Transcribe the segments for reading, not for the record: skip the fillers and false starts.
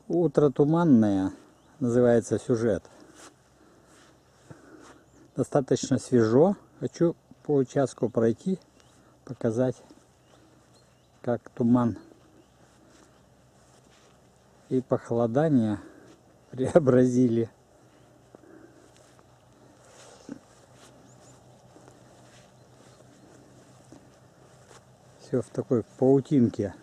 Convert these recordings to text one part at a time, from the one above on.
Утро туманное, называется сюжет. Достаточно свежо. Хочу по участку пройти, показать, как туман и похолодание преобразили. Все в такой паутинке.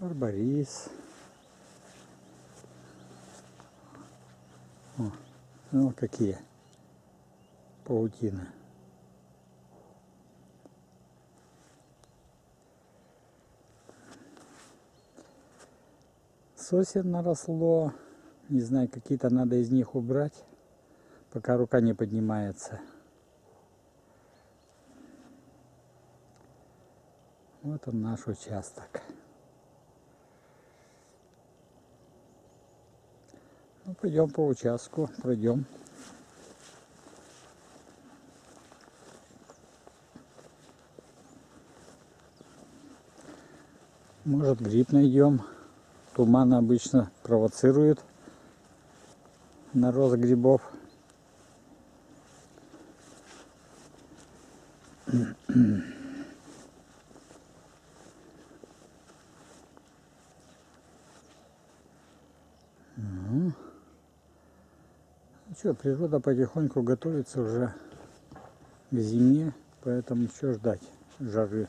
Барбарис. О, ну какие паутины. Сосен наросло. Не знаю, какие-то надо из них убрать, пока рука не поднимается. Вот он, наш участок. Ну, пойдем по участку, пройдем. Может, гриб найдем. Туман обычно провоцирует на рост грибов. Ну что, природа потихоньку готовится уже к зиме, поэтому что ждать жары.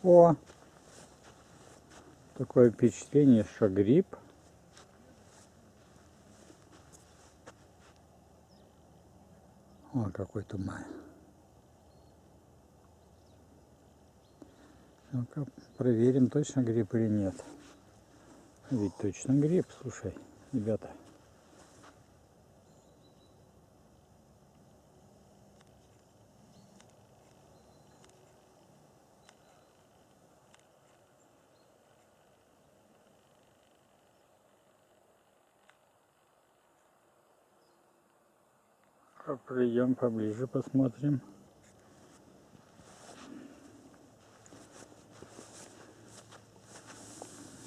О! Такое впечатление, что гриб. О, какой туман. Ну-ка, проверим, точно гриб или нет. Ведь точно гриб, слушай, ребята. Пройдем поближе, посмотрим.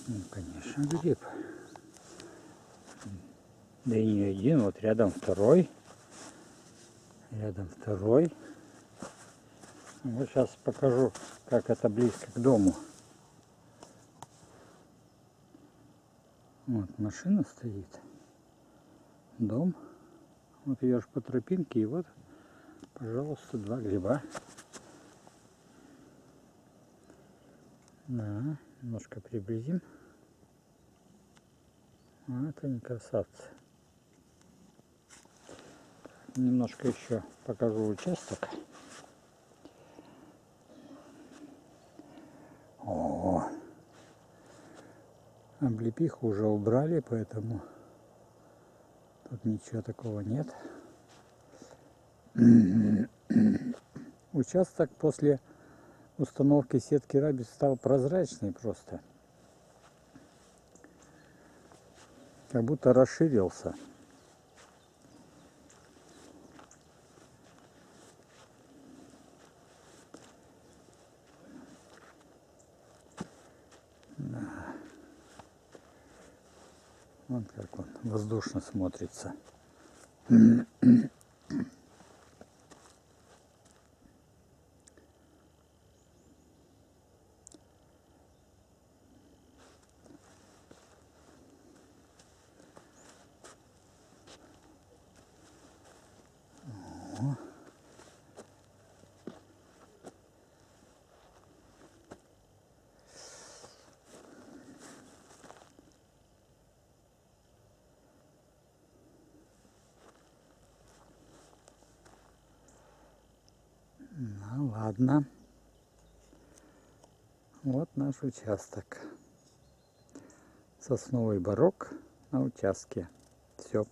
Ну, конечно, гриб. Да и не один, вот рядом второй. Рядом второй. Вот сейчас покажу, как это близко к дому. Вот машина стоит. Дом. Вот идешь по тропинке, и вот, пожалуйста, два гриба. Да, немножко приблизим. Вот они, красавцы. Немножко еще покажу участок. О, облепиху уже убрали, поэтому тут ничего такого нет. Участок после установки сетки рабиц стал прозрачный просто. Как будто расширился. Да. Вот как он воздушно смотрится. Ну ладно. Вот наш участок. Сосновый барок на участке. Все.